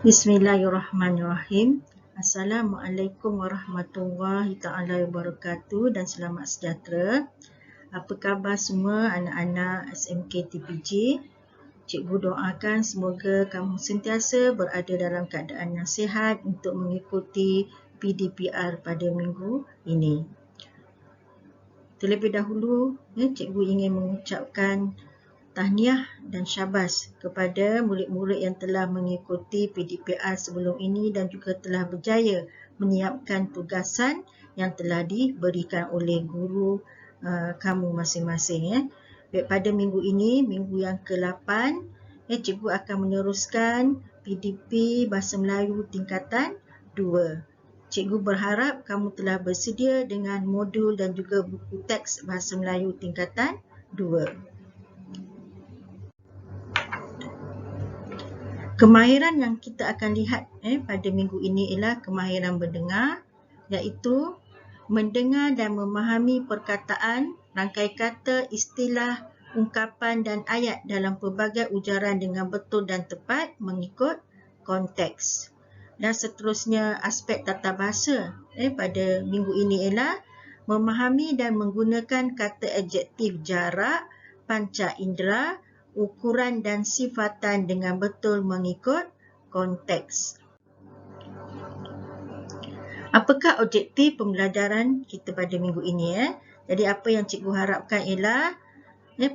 Bismillahirrahmanirrahim. Assalamualaikum warahmatullahi taala wabarakatuh dan selamat sejahtera. Apa khabar semua anak-anak SMK TPG? Cikgu doakan semoga kamu sentiasa berada dalam keadaan yang sihat untuk mengikuti PDPR pada minggu ini. Terlebih dahulu, cikgu ingin mengucapkan tahniah dan syabas kepada murid-murid yang telah mengikuti PDPR sebelum ini dan juga telah berjaya menyiapkan tugasan yang telah diberikan oleh guru kamu masing-masing. Baik, pada minggu ini, minggu yang ke-8, cikgu akan meneruskan PDP Bahasa Melayu tingkatan 2. Cikgu berharap kamu telah bersedia dengan modul dan juga buku teks Bahasa Melayu tingkatan 2. Kemahiran yang kita akan lihat pada minggu ini ialah kemahiran mendengar, iaitu mendengar dan memahami perkataan, rangkai kata, istilah, ungkapan dan ayat dalam pelbagai ujaran dengan betul dan tepat mengikut konteks. Dan seterusnya aspek tata bahasa pada minggu ini ialah memahami dan menggunakan kata adjektif jarak, panca indera, ukuran dan sifatan dengan betul mengikut konteks. Apakah objektif pembelajaran kita pada minggu ini? Jadi apa yang cikgu harapkan ialah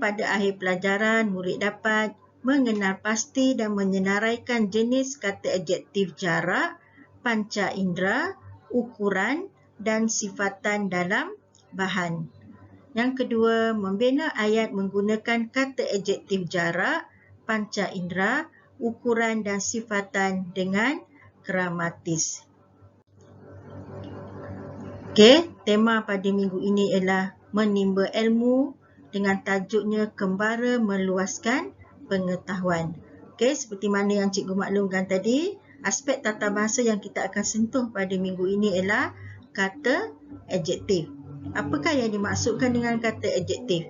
pada akhir pelajaran murid dapat mengenal pasti dan menyenaraikan jenis kata adjektif jarak, panca indera, ukuran dan sifatan dalam bahan. Yang kedua, membina ayat menggunakan kata adjektif jarak, panca indera, ukuran dan sifatan dengan gramatis. Tema pada minggu ini ialah menimba ilmu dengan tajuknya kembara meluaskan pengetahuan. Seperti mana yang cikgu maklumkan tadi, aspek tata bahasa yang kita akan sentuh pada minggu ini ialah kata adjektif. Apakah yang dimaksudkan dengan kata adjektif?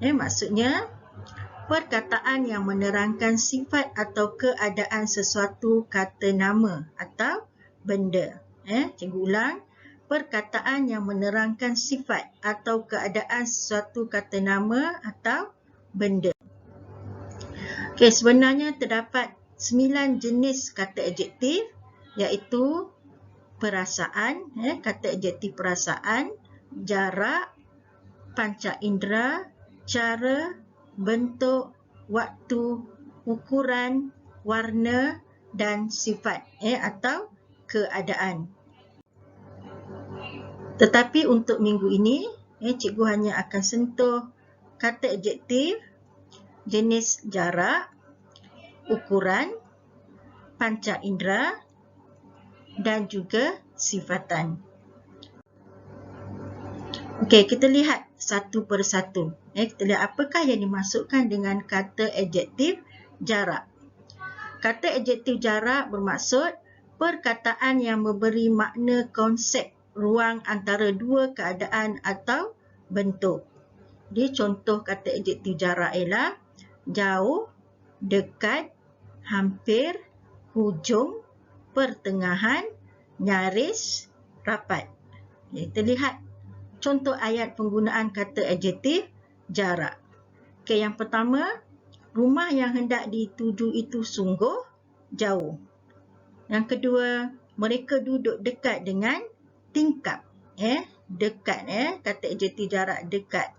Maksudnya, perkataan yang menerangkan sifat atau keadaan sesuatu kata nama atau benda. Cikgu ulang. Perkataan yang menerangkan sifat atau keadaan sesuatu kata nama atau benda. Sebenarnya terdapat 9 jenis kata adjektif, iaitu perasaan, kata adjektif perasaan, jarak, panca indera, cara, bentuk, waktu, ukuran, warna dan sifat atau keadaan. Tetapi untuk minggu ini, cikgu hanya akan sentuh kata adjektif, jenis jarak, ukuran, panca indera dan juga sifatan. Kita lihat satu persatu. Kita lihat apakah yang dimaksudkan dengan kata adjektif jarak. Kata adjektif jarak bermaksud perkataan yang memberi makna konsep ruang antara dua keadaan atau bentuk. Jadi contoh kata adjektif jarak ialah jauh, dekat, hampir, hujung, pertengahan, nyaris, rapat. Kita lihat contoh ayat penggunaan kata adjektif jarak. Yang pertama, rumah yang hendak dituju itu sungguh jauh. Yang kedua, mereka duduk dekat dengan tingkap. Dekat, kata adjektif jarak dekat.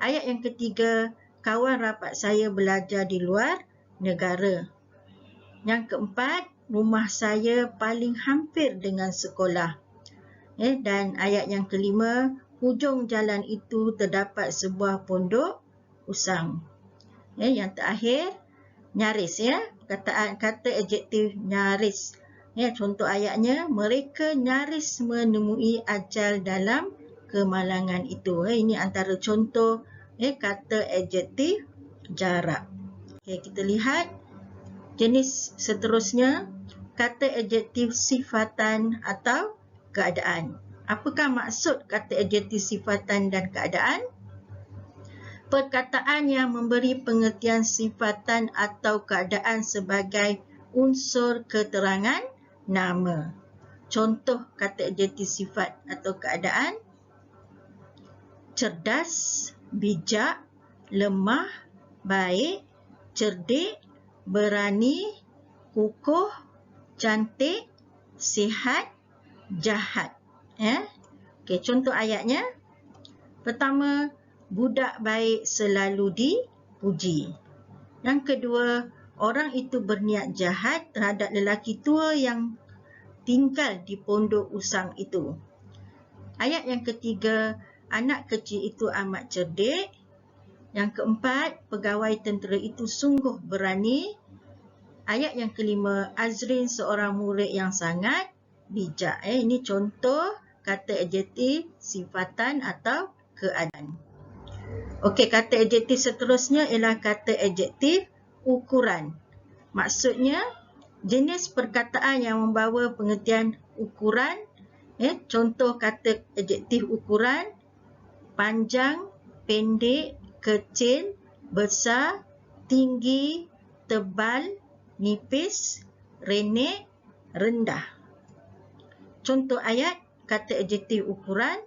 Ayat yang ketiga, kawan rapat saya belajar di luar negara. Yang keempat, rumah saya paling hampir dengan sekolah. Dan ayat yang kelima, hujung jalan itu terdapat sebuah pondok usang. Yang terakhir, nyaris. Kata adjektif nyaris. Contoh ayatnya, mereka nyaris menemui ajal dalam kemalangan itu. Ini antara contoh kata adjektif jarak. Kita lihat jenis seterusnya, kata adjektif sifatan atau keadaan. Apakah maksud kata adjektif sifatan dan keadaan? Perkataan yang memberi pengertian sifatan atau keadaan sebagai unsur keterangan nama. Contoh kata adjektif sifat atau keadaan: cerdas, bijak, lemah, baik, cerdik, berani, kukuh, cantik, sihat, jahat. Okey, contoh ayatnya. Pertama, budak baik selalu dipuji. Yang kedua, orang itu berniat jahat terhadap lelaki tua yang tinggal di pondok usang itu. Ayat yang ketiga, anak kecil itu amat cerdik. Yang keempat, pegawai tentera itu sungguh berani. Ayat yang kelima, Azrin seorang murid yang sangat bijak. Ini contoh kata adjektif sifatan atau keadaan. Okey, kata adjektif seterusnya ialah kata adjektif ukuran. Maksudnya, jenis perkataan yang membawa pengertian ukuran. Contoh kata adjektif ukuran: panjang, pendek, kecil, besar, tinggi, tebal, nipis, renek, rendah. Contoh ayat kata adjektif ukuran.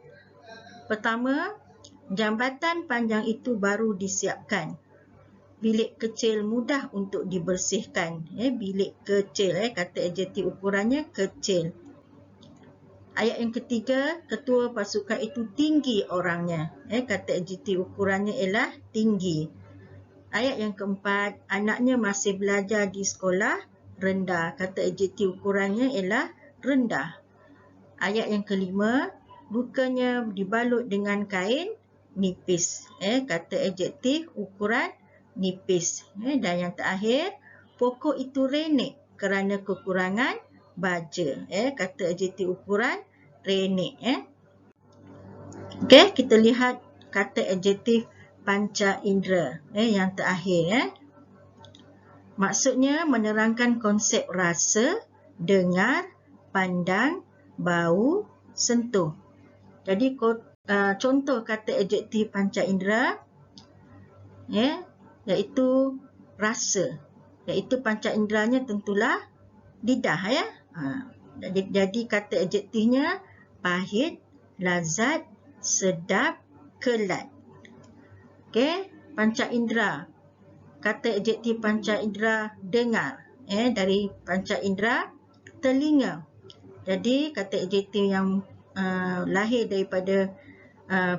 Pertama, jambatan panjang itu baru disiapkan. Bilik kecil mudah untuk dibersihkan. Bilik kecil, kata adjektif ukurannya kecil. Ayat yang ketiga, ketua pasukan itu tinggi orangnya. Kata adjektif ukurannya ialah tinggi. Ayat yang keempat, anaknya masih belajar di sekolah rendah. Kata adjektif ukurannya ialah rendah. Ayat yang kelima, lukanya dibalut dengan kain nipis. Kata adjektif ukuran nipis. Dan yang terakhir, pokok itu renek kerana kekurangan baja. Kata adjektif ukuran renek. Okey, kita lihat kata adjektif panca indera yang terakhir. Maksudnya menerangkan konsep rasa, dengar, pandang, bau, sentuh. Jadi contoh kata adjektif panca indera iaitu rasa. Iaitu panca inderanya tentulah lidah. Jadi kata adjektifnya pahit, lazat, sedap, kelat. Okey, panca indera. Kata adjektif panca indera dengar. Dari panca indera telinga. Jadi kata adjektif yang lahir daripada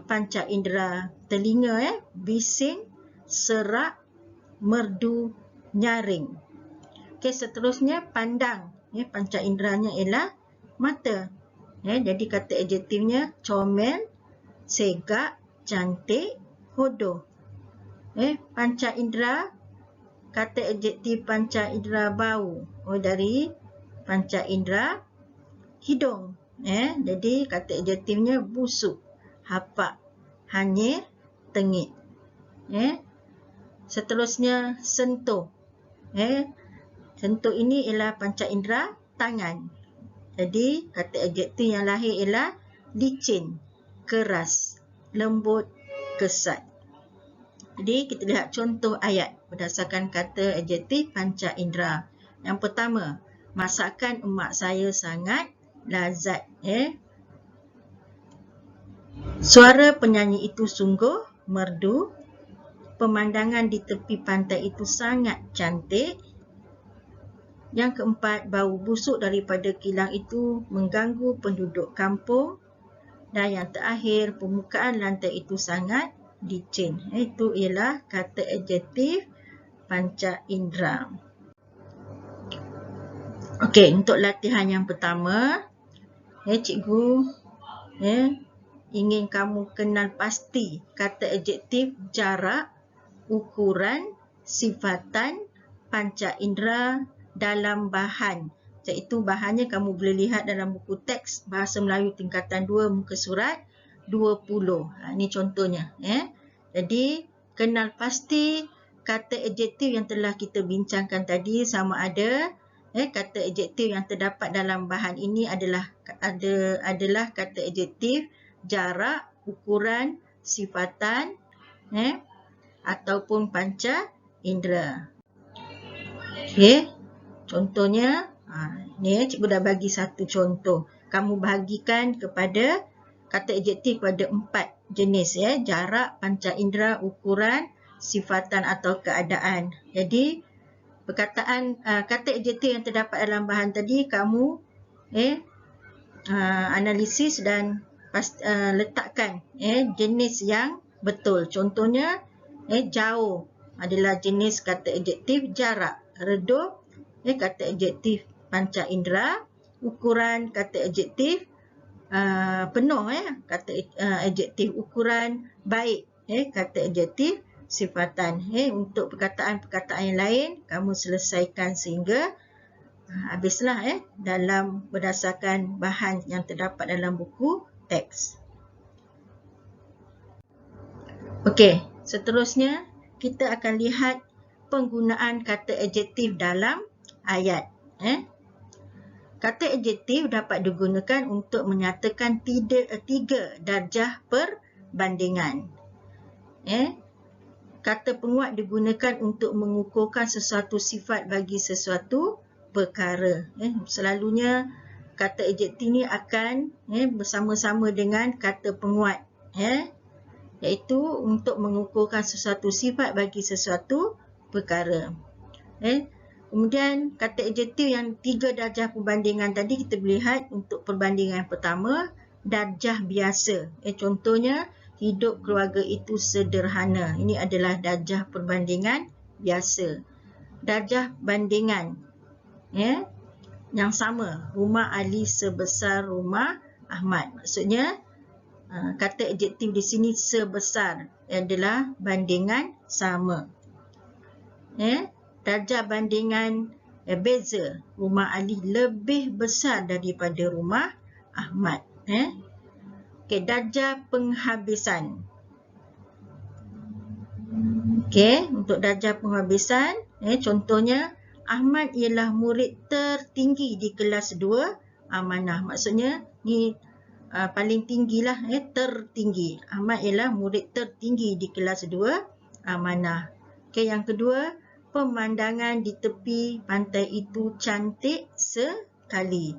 panca indera telinga, bising, serak, merdu, nyaring. Okey, seterusnya pandang. Panca inderanya ialah mata. Jadi kata adjektifnya comel, segak, cantik, hodoh. Panca indera, kata adjektif panca indera bau. Dari panca indera hidung. Jadi kata adjektifnya busuk, hapak, hanyir, tengik. Seterusnya sentuh. Sentuh ini ialah panca indera tangan. Jadi kata adjektif yang lahir ialah licin, keras, lembut, kesat. Jadi kita lihat contoh ayat berdasarkan kata adjektif panca indera. Yang pertama, masakan emak saya sangat lazat. Suara penyanyi itu sungguh merdu. Pemandangan di tepi pantai itu sangat cantik. Yang keempat, bau busuk daripada kilang itu mengganggu penduduk kampung. Dan yang terakhir, permukaan lantai itu sangat licin. Itu ialah kata adjektif panca indera. Okey, untuk latihan yang pertama, cikgu ingin kamu kenal pasti kata adjektif jarak, ukuran, sifatan, panca indera dalam bahan. Iaitu bahannya kamu boleh lihat dalam buku teks Bahasa Melayu tingkatan 2 muka surat 20. Ini contohnya. Jadi, kenal pasti kata adjektif yang telah kita bincangkan tadi, sama ada kata adjektif yang terdapat dalam bahan ini adalah kata adjektif jarak, ukuran, sifatan ataupun panca indera. Okey. Contohnya, ni cikgu dah bagi satu contoh. Kamu bahagikan kepada kata adjektif pada 4 jenis ya, jarak, panca indera, ukuran, sifatan atau keadaan. Jadi perkataan kata adjektif yang terdapat dalam bahan tadi kamu analisis dan letakkan jenis yang betul. Contohnya jauh adalah jenis kata adjektif jarak, redup kata adjektif panca indera, ukuran kata adjektif penuh kata adjektif ukuran, baik kata adjektif sifatan. Untuk perkataan-perkataan yang lain kamu selesaikan sehingga habislah dalam berdasarkan bahan yang terdapat dalam buku teks. Okey, seterusnya kita akan lihat penggunaan kata adjektif dalam ayat. Kata adjektif dapat digunakan untuk menyatakan tiga darjah perbandingan. Kata penguat digunakan untuk mengukurkan sesuatu sifat bagi sesuatu perkara. Selalunya kata adjektif ni akan bersama-sama dengan kata penguat, iaitu untuk mengukurkan sesuatu sifat bagi sesuatu perkara. Kemudian kata adjektif yang 3 darjah perbandingan tadi kita boleh lihat untuk perbandingan pertama, darjah biasa. Contohnya, hidup keluarga itu sederhana. Ini adalah darjah perbandingan biasa. Darjah bandingan yang sama, rumah Ali sebesar rumah Ahmad. Maksudnya kata adjektif di sini sebesar adalah bandingan sama. Darjah bandingan beza, rumah Ali lebih besar daripada rumah Ahmad. Okey, darjah penghabisan. Okey, untuk darjah penghabisan, contohnya Ahmad ialah murid tertinggi di kelas 2 amanah. Maksudnya ni paling tinggilah, tertinggi. Ahmad ialah murid tertinggi di kelas 2 amanah. Okey, yang kedua, pemandangan di tepi pantai itu cantik sekali.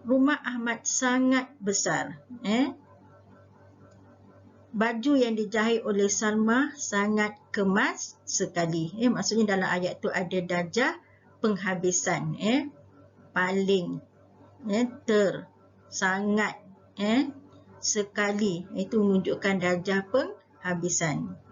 Rumah Ahmad sangat besar. Baju yang dijahit oleh Salma sangat kemas sekali. Maksudnya dalam ayat tu ada darjah penghabisan. Paling, sangat, sekali. Itu menunjukkan darjah penghabisan.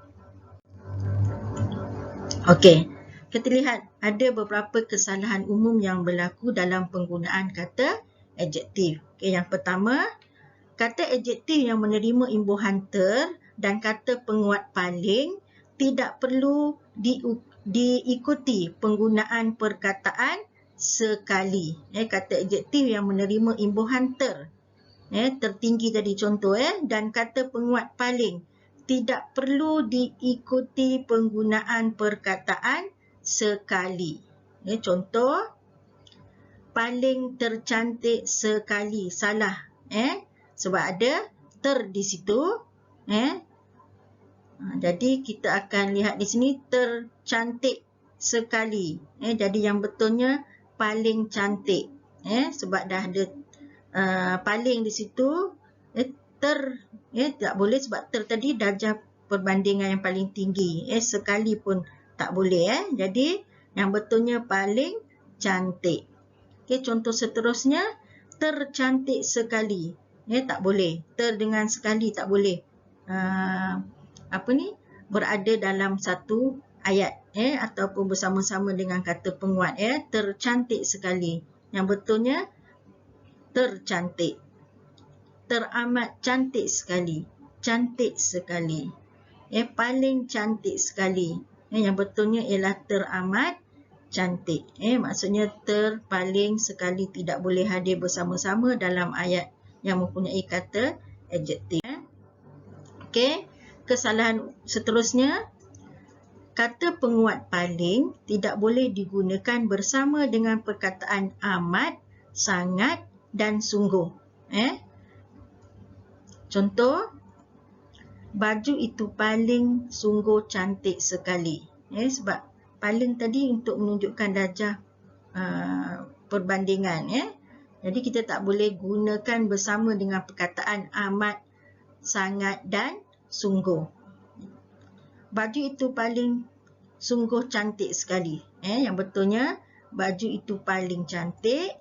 Okey, kita lihat ada beberapa kesalahan umum yang berlaku dalam penggunaan kata adjektif. Okey, yang pertama, kata adjektif yang menerima imbuhan ter dan kata penguat paling tidak perlu diikuti penggunaan perkataan sekali. Kata adjektif yang menerima imbuhan ter, tertinggi tadi contoh, dan kata penguat paling tidak perlu diikuti penggunaan perkataan sekali. Contoh, paling tercantik sekali. Salah. Sebab ada ter di situ. Jadi kita akan lihat di sini tercantik sekali. Jadi yang betulnya paling cantik. Sebab dah ada paling di situ. Tak boleh sebab ter tadi darjah perbandingan yang paling tinggi. Sekali pun tak boleh. Jadi yang betulnya paling cantik. Okey, contoh seterusnya, tercantik sekali. Tak boleh. Ter dengan sekali tak boleh. Berada dalam satu ayat. Ataupun bersama-sama dengan kata penguat. Tercantik sekali. Yang betulnya tercantik. Teramat cantik sekali. Cantik sekali. Paling cantik sekali. Yang betulnya ialah teramat cantik. Maksudnya ter, paling, sekali tidak boleh hadir bersama-sama dalam ayat yang mempunyai kata adjektif. Okey, kesalahan seterusnya, kata penguat paling tidak boleh digunakan bersama dengan perkataan amat, sangat dan sungguh. Contoh, baju itu paling sungguh cantik sekali. Sebab paling tadi untuk menunjukkan darjah perbandingan. Jadi kita tak boleh gunakan bersama dengan perkataan amat, sangat dan sungguh. Baju itu paling sungguh cantik sekali. Yang betulnya, baju itu paling cantik.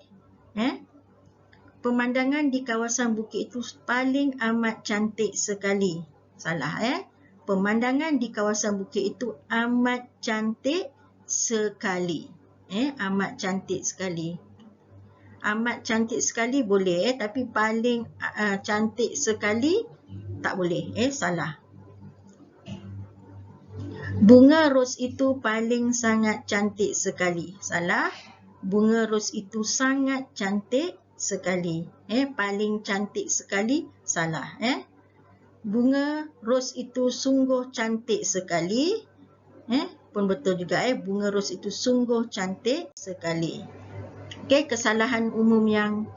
Pemandangan di kawasan bukit itu paling amat cantik sekali. Salah. Pemandangan di kawasan bukit itu amat cantik sekali. Amat cantik sekali. Amat cantik sekali boleh, tapi paling cantik sekali tak boleh. Salah. Bunga ros itu paling sangat cantik sekali. Salah. Bunga ros itu sangat cantik sekali. Paling cantik sekali. Salah. Bunga ros itu sungguh cantik sekali. Pun betul juga. Bunga ros itu sungguh cantik sekali. Kesalahan umum yang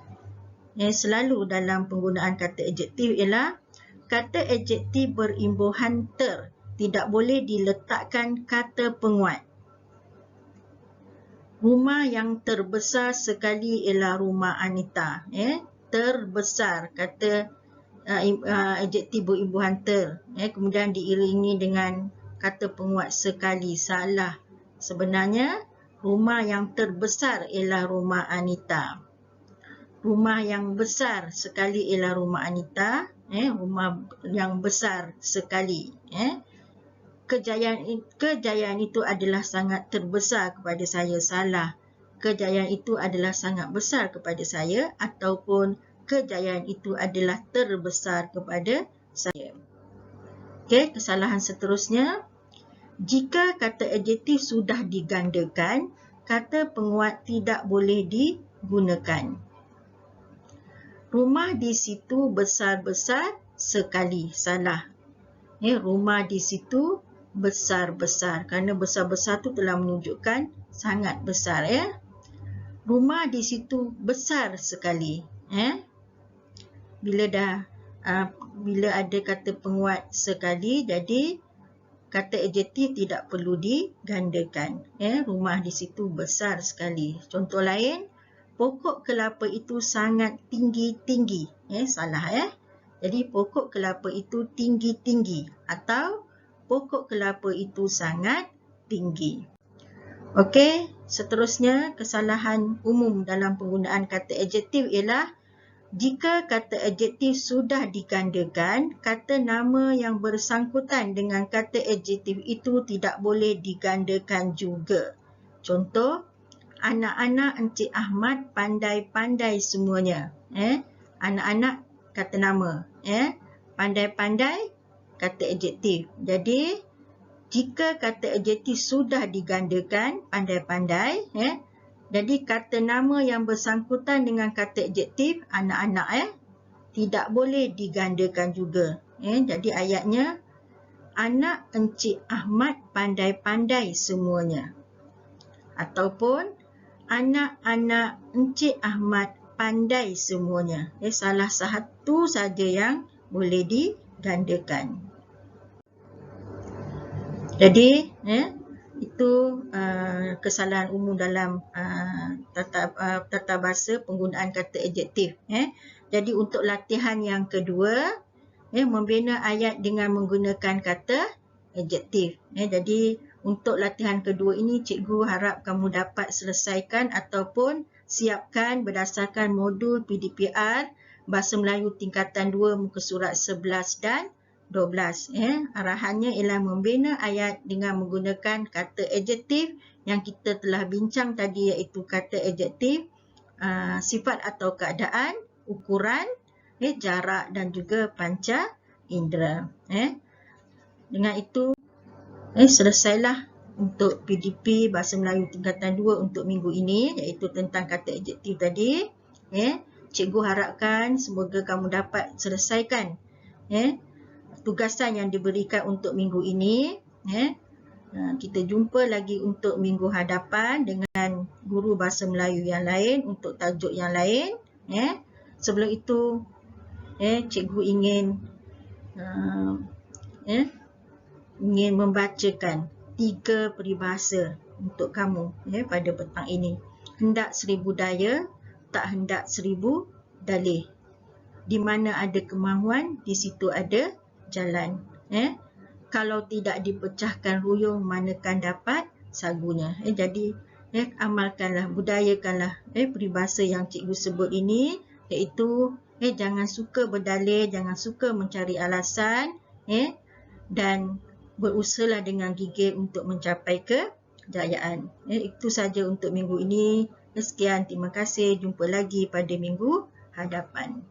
selalu dalam penggunaan kata adjektif ialah kata adjektif berimbuhan ter. Tidak boleh diletakkan kata penguat. Rumah yang terbesar sekali ialah rumah Anita. Terbesar, kata adjektif berimbuhan ter. Kemudian diiringi dengan kata penguat sekali. Salah. Sebenarnya, rumah yang terbesar ialah rumah Anita. Rumah yang besar sekali ialah rumah Anita. Rumah yang besar sekali. Kejayaan itu adalah sangat terbesar kepada saya. Salah. Kejayaan itu adalah sangat besar kepada saya ataupun kejayaan itu adalah terbesar kepada saya. Kesalahan seterusnya. Jika kata adjektif sudah digandakan, kata penguat tidak boleh digunakan. Rumah di situ besar-besar sekali. Salah. Rumah di situ besar-besar. Kerana besar-besar tu telah menunjukkan sangat besar. Rumah di situ besar sekali. Bila ada kata penguat sekali, jadi kata adjektif tidak perlu digandakan. Rumah di situ besar sekali. Contoh lain, pokok kelapa itu sangat tinggi-tinggi. Salah. Jadi pokok kelapa itu tinggi-tinggi atau pokok kelapa itu sangat tinggi. Seterusnya kesalahan umum dalam penggunaan kata adjektif ialah jika kata adjektif sudah digandakan, kata nama yang bersangkutan dengan kata adjektif itu tidak boleh digandakan juga. Contoh, anak-anak Encik Ahmad pandai-pandai semuanya. Anak-anak kata nama. Pandai-pandai kata adjektif. Jadi, jika kata adjektif sudah digandakan, pandai-pandai, jadi kata nama yang bersangkutan dengan kata adjektif, anak-anak, tidak boleh digandakan juga. Jadi ayatnya, anak Encik Ahmad pandai-pandai semuanya. Ataupun, anak-anak Encik Ahmad pandai semuanya. Salah satu saja yang boleh digandakan. Jadi, itu kesalahan umum dalam tata bahasa penggunaan kata adjektif. Jadi, untuk latihan yang kedua, membina ayat dengan menggunakan kata adjektif. Jadi, untuk latihan kedua ini, cikgu harap kamu dapat selesaikan ataupun siapkan berdasarkan modul PDPR Bahasa Melayu Tingkatan 2 muka surat 11 dan 12. Arahannya ialah membina ayat dengan menggunakan kata adjektif yang kita telah bincang tadi, iaitu kata adjektif, sifat atau keadaan, ukuran, jarak dan juga panca indera. Dengan itu, selesailah untuk PDP Bahasa Melayu Tingkatan 2 untuk minggu ini, iaitu tentang kata adjektif tadi. Cikgu harapkan semoga kamu dapat selesaikan tugasan yang diberikan untuk minggu ini. Kita jumpa lagi untuk minggu hadapan dengan guru Bahasa Melayu yang lain untuk tajuk yang lain. Sebelum itu, cikgu ingin membacakan 3 peribahasa untuk kamu pada petang ini. Hendak 1000 daya, tak hendak 1000 dalih. Di mana ada kemahuan, di situ ada jalan. Kalau tidak dipecahkan ruyung, manakan dapat sagunya. Jadi amalkanlah, budayakanlah peribahasa yang cikgu sebut ini, iaitu jangan suka berdalih, jangan suka mencari alasan, dan berusahalah dengan gigih untuk mencapai kejayaan. Itu saja untuk minggu ini. Sekian, terima kasih. Jumpa lagi pada minggu hadapan.